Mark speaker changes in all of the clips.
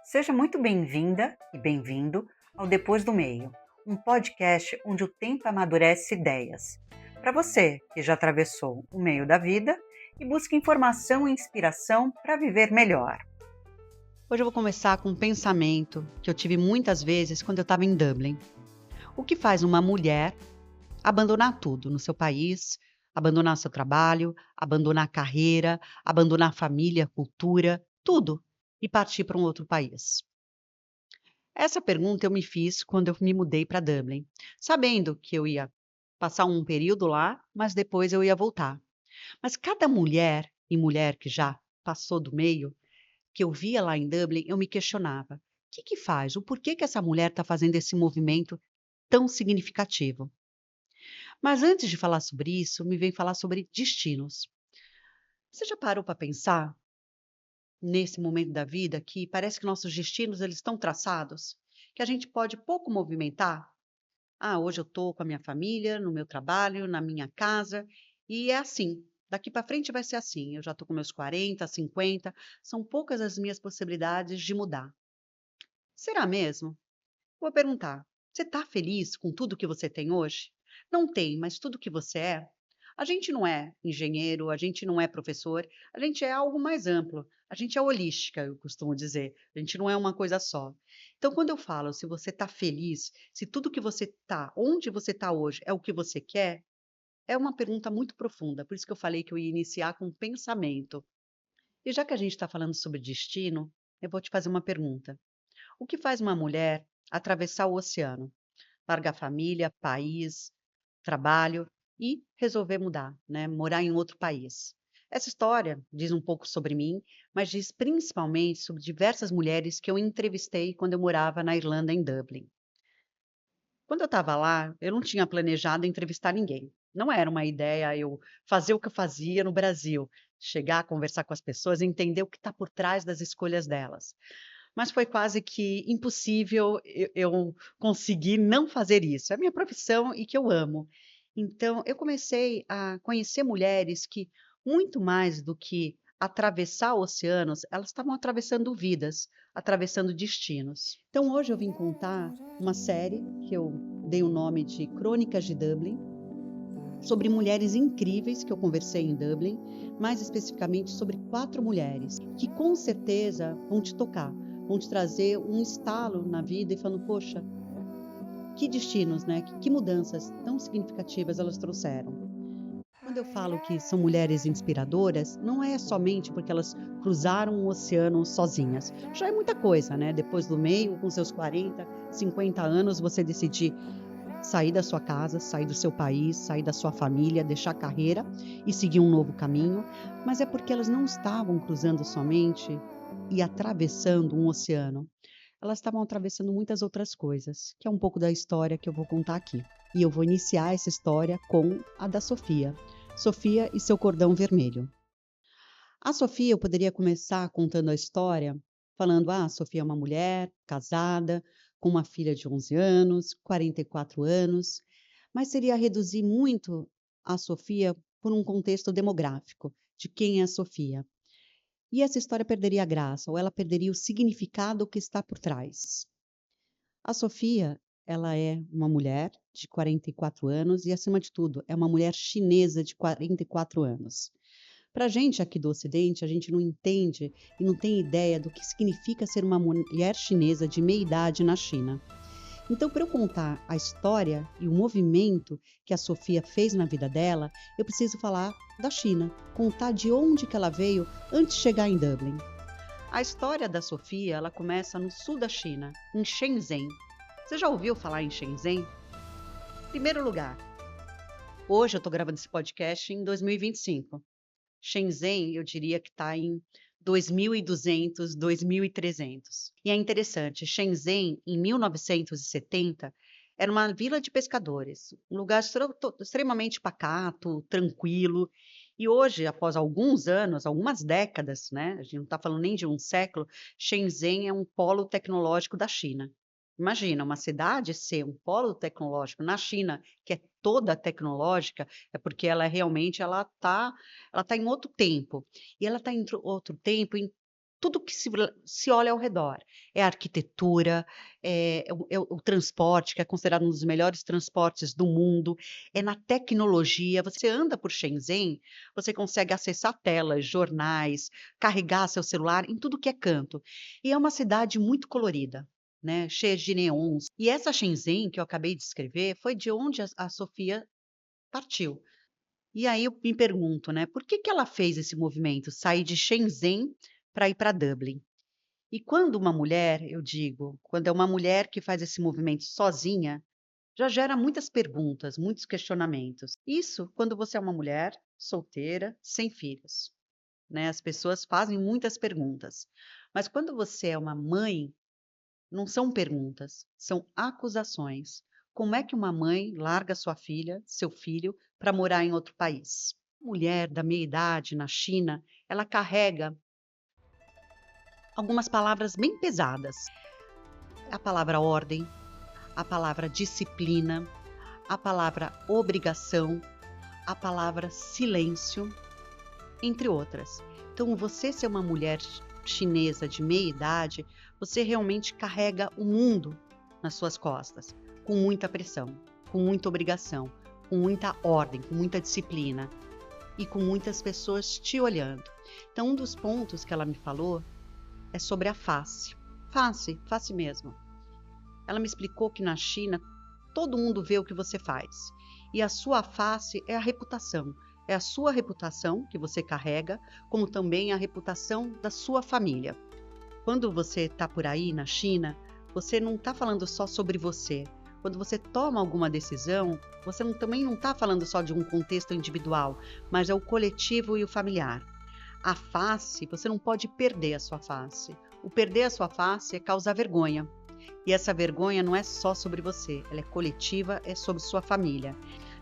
Speaker 1: Seja muito bem-vinda e bem-vindo ao Depois do Meio, um podcast onde o tempo amadurece ideias. Para você que já atravessou o meio da vida e busca informação e inspiração para viver melhor.
Speaker 2: Hoje eu vou começar com um pensamento que eu tive muitas vezes quando eu estava em Dublin. O que faz uma mulher abandonar tudo no seu país, abandonar seu trabalho, abandonar a carreira, abandonar a família, a cultura, tudo, e partir para um outro país? Essa pergunta eu me fiz quando eu me mudei para Dublin, sabendo que eu ia passar um período lá, mas depois eu ia voltar. Mas cada mulher e mulher que já passou do meio que eu via lá em Dublin, eu me questionava: o que que faz? O porquê que essa mulher está fazendo esse movimento tão significativo? Mas antes de falar sobre isso, me vem falar sobre destinos. Você já parou para pensar nesse momento da vida que parece que nossos destinos eles estão traçados, que a gente pode pouco movimentar? Ah, hoje eu estou com a minha família, no meu trabalho, na minha casa, e é assim. Daqui para frente vai ser assim. Eu já estou com meus 40, 50, são poucas as minhas possibilidades de mudar. Será mesmo? Vou perguntar: você está feliz com tudo que você tem hoje? Não tem, mas tudo que você é? A gente não é engenheiro, a gente não é professor, a gente é algo mais amplo. A gente é holística, eu costumo dizer. A gente não é uma coisa só. Então, quando eu falo se você está feliz, se tudo que você está, onde você está hoje, é o que você quer, é uma pergunta muito profunda. Por isso que eu falei que eu ia iniciar com um pensamento. E já que a gente está falando sobre destino, eu vou te fazer uma pergunta. O que faz uma mulher atravessar o oceano, largar família, país, trabalho e resolver mudar, né? Morar em outro país? Essa história diz um pouco sobre mim, mas diz principalmente sobre diversas mulheres que eu entrevistei quando eu morava na Irlanda, em Dublin. Quando eu estava lá, eu não tinha planejado entrevistar ninguém. Não era uma ideia eu fazer o que eu fazia no Brasil, chegar, conversar com as pessoas, entender o que está por trás das escolhas delas. Mas foi quase que impossível eu conseguir não fazer isso. É a minha profissão e que eu amo. Então, eu comecei a conhecer mulheres que, muito mais do que atravessar oceanos, elas estavam atravessando vidas, atravessando destinos. Então, hoje eu vim contar uma série que eu dei o nome de Crônicas de Dublin, sobre mulheres incríveis que eu conversei em Dublin, mais especificamente sobre 4 mulheres, que com certeza vão te tocar, vão te trazer um estalo na vida e falando: "Poxa, que destinos, né, que mudanças tão significativas elas trouxeram". Quando eu falo que são mulheres inspiradoras, não é somente porque elas cruzaram o oceano sozinhas. Já é muita coisa, né, depois do meio, com seus 40, 50 anos, você decidir sair da sua casa, sair do seu país, sair da sua família, deixar a carreira e seguir um novo caminho, mas é porque elas não estavam cruzando somente e atravessando um oceano. Elas estavam atravessando muitas outras coisas, que é um pouco da história que eu vou contar aqui. E eu vou iniciar essa história com a da Sofia. Sofia e seu cordão vermelho. A Sofia, eu poderia começar contando a história falando: a Sofia é uma mulher casada, com uma filha de 11 anos, 44 anos, mas seria reduzir muito a Sofia por um contexto demográfico de quem é a Sofia. E essa história perderia a graça, ou ela perderia o significado que está por trás. A Sofia, ela é uma mulher de 44 anos e, acima de tudo, é uma mulher chinesa de 44 anos. Para a gente aqui do Ocidente, a gente não entende e não tem ideia do que significa ser uma mulher chinesa de meia idade na China. Então, para eu contar a história e o movimento que a Sofia fez na vida dela, eu preciso falar da China, contar de onde que ela veio antes de chegar em Dublin. A história da Sofia, ela começa no sul da China, em Shenzhen. Você já ouviu falar em Shenzhen? Primeiro lugar, hoje eu estou gravando esse podcast em 2025. Shenzhen, eu diria que está em 2.200, 2.300. E é interessante, Shenzhen, em 1970, era uma vila de pescadores, um lugar extremamente pacato, tranquilo. E hoje, após alguns anos, algumas décadas, né, a gente não está falando nem de um século, Shenzhen é um polo tecnológico da China. Imagina, uma cidade ser um polo tecnológico na China, que é toda tecnológica, é porque ela realmente ela tá em outro tempo. E ela está em outro tempo tudo que se olha ao redor. É a arquitetura, é o transporte, que é considerado um dos melhores transportes do mundo, é na tecnologia. Você anda por Shenzhen, você consegue acessar telas, jornais, carregar seu celular em tudo que é canto. E é uma cidade muito colorida, né, cheia de neons. E essa Shenzhen que eu acabei de descrever foi de onde a Sofia partiu. E aí eu me pergunto, né, por que que ela fez esse movimento, sair de Shenzhen para ir para Dublin? E quando uma mulher, eu digo, quando é uma mulher que faz esse movimento sozinha, já gera muitas perguntas, muitos questionamentos. Isso quando você é uma mulher solteira, sem filhos, né? As pessoas fazem muitas perguntas. Mas quando você é uma mãe, não são perguntas, são acusações. Como é que uma mãe larga sua filha, seu filho, para morar em outro país? Mulher da meia idade na China, ela carrega algumas palavras bem pesadas. A palavra ordem, a palavra disciplina, a palavra obrigação, a palavra silêncio, entre outras. Então, você ser uma mulher chinesa de meia idade, você realmente carrega o mundo nas suas costas, com muita pressão, com muita obrigação, com muita ordem, com muita disciplina e com muitas pessoas te olhando. Então, um dos pontos que ela me falou é sobre a face. Face, face mesmo. Ela me explicou que na China todo mundo vê o que você faz. E a sua face é a reputação. É a sua reputação que você carrega, como também a reputação da sua família. Quando você está por aí na China, você não está falando só sobre você. Quando você toma alguma decisão, você também não está falando só de um contexto individual, mas é o coletivo e o familiar. A face, você não pode perder a sua face. O perder a sua face é causar vergonha. E essa vergonha não é só sobre você, ela é coletiva, é sobre sua família.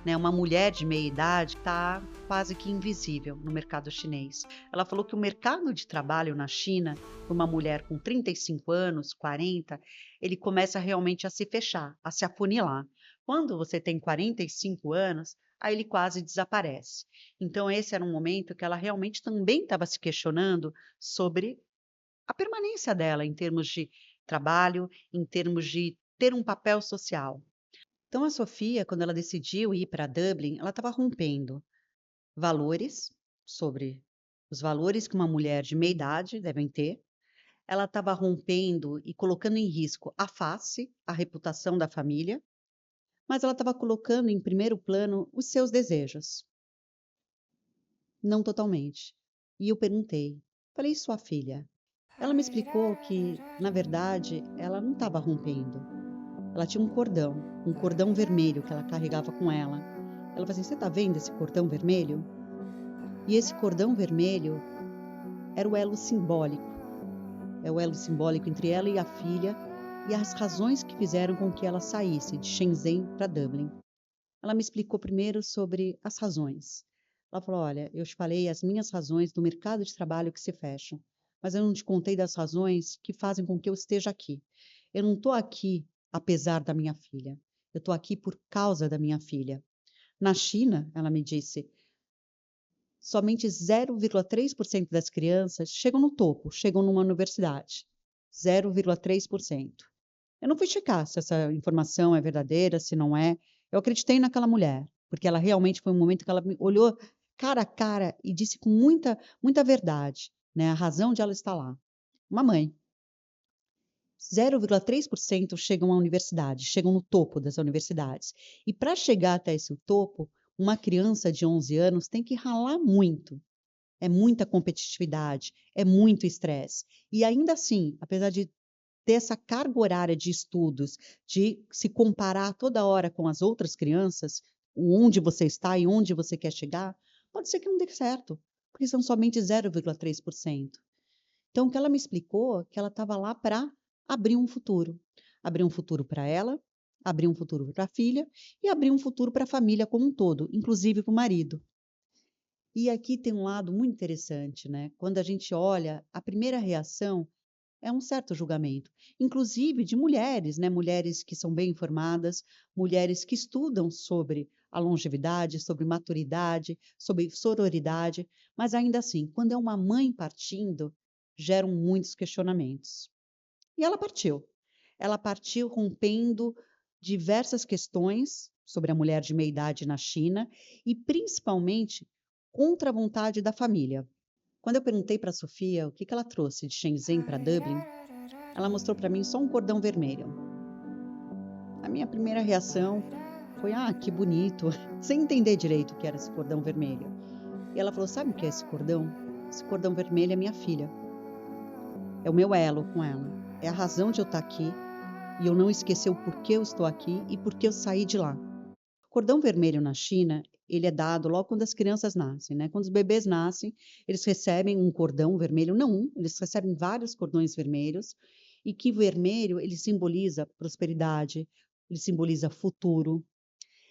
Speaker 2: Né? Uma mulher de meia idade está quase que invisível no mercado chinês. Ela falou que o mercado de trabalho na China, para uma mulher com 35 anos, 40, ele começa realmente a se fechar, a se afunilar. Quando você tem 45 anos, aí ele quase desaparece. Então, esse era um momento que ela realmente também estava se questionando sobre a permanência dela em termos de trabalho, em termos de ter um papel social. Então, a Sofia, quando ela decidiu ir para Dublin, ela estava rompendo valores sobre os valores que uma mulher de meia idade devem ter. Ela estava rompendo e colocando em risco a face, a reputação da família, mas ela estava colocando em primeiro plano os seus desejos. Não totalmente. E eu perguntei, falei, e sua filha? Ela me explicou que, na verdade, ela não estava rompendo. Ela tinha um cordão vermelho que ela carregava com ela. Ela falou assim: você está vendo esse cordão vermelho? E esse cordão vermelho era o elo simbólico. É o elo simbólico entre ela e a filha e as razões que fizeram com que ela saísse de Shenzhen para Dublin. Ela me explicou primeiro sobre as razões. Ela falou: olha, eu te falei as minhas razões do mercado de trabalho que se fecham, mas eu não te contei das razões que fazem com que eu esteja aqui. Eu não estou aqui apesar da minha filha. Eu estou aqui por causa da minha filha. Na China, ela me disse, somente 0,3% das crianças chegam no topo, chegam numa universidade. 0,3%. Eu não fui checar se essa informação é verdadeira, se não é. Eu acreditei naquela mulher, porque ela realmente foi um momento que ela me olhou cara a cara e disse com muita, muita verdade, né, a razão de ela estar lá. Uma mãe. 0,3% chegam à universidade, chegam no topo das universidades. E para chegar até esse topo, uma criança de 11 anos tem que ralar muito. É muita competitividade, é muito estresse. E ainda assim, apesar de ter essa carga horária de estudos, de se comparar toda hora com as outras crianças, onde você está e onde você quer chegar, pode ser que não dê certo, porque são somente 0,3%. Então, o que ela me explicou é que ela estava lá para abrir um futuro. Abrir um futuro para ela, abrir um futuro para a filha e abrir um futuro para a família como um todo, inclusive para o marido. E aqui tem um lado muito interessante, né? Quando a gente olha, a primeira reação é um certo julgamento, inclusive de mulheres, né? Mulheres que são bem informadas, mulheres que estudam sobre a longevidade, sobre maturidade, sobre sororidade, mas ainda assim, quando é uma mãe partindo, geram muitos questionamentos. E ela partiu. Ela partiu rompendo diversas questões sobre a mulher de meia idade na China e principalmente contra a vontade da família. Quando eu perguntei para a Sofia o que ela trouxe de Shenzhen para Dublin, ela mostrou para mim só um cordão vermelho. A minha primeira reação foi: ah, que bonito, sem entender direito o que era esse cordão vermelho. E ela falou: sabe o que é esse cordão? Esse cordão vermelho é minha filha. É o meu elo com ela. É a razão de eu estar aqui e eu não esquecer o porquê eu estou aqui e porquê eu saí de lá. O cordão vermelho na China, ele é dado logo quando as crianças nascem, né? Quando os bebês nascem, eles recebem um cordão vermelho, não um, eles recebem vários cordões vermelhos, e que vermelho, ele simboliza prosperidade, ele simboliza futuro,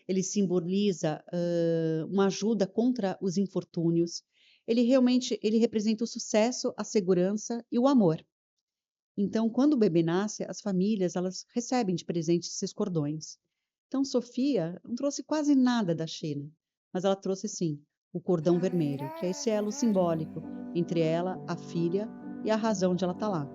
Speaker 2: ele simboliza uma ajuda contra os infortúnios. Ele representa o sucesso, a segurança e o amor. Então, quando o bebê nasce, as famílias elas recebem de presente esses cordões. Então, Sofia não trouxe quase nada da China, mas ela trouxe sim o cordão vermelho, que é esse elo simbólico entre ela, a filha e a razão de ela estar lá.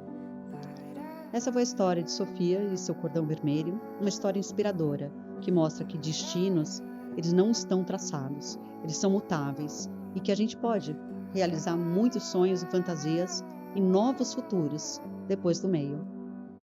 Speaker 2: Essa foi a história de Sofia e seu cordão vermelho, uma história inspiradora que mostra que destinos eles não estão traçados, eles são mutáveis e que a gente pode realizar muitos sonhos e fantasias e novos futuros depois do meio.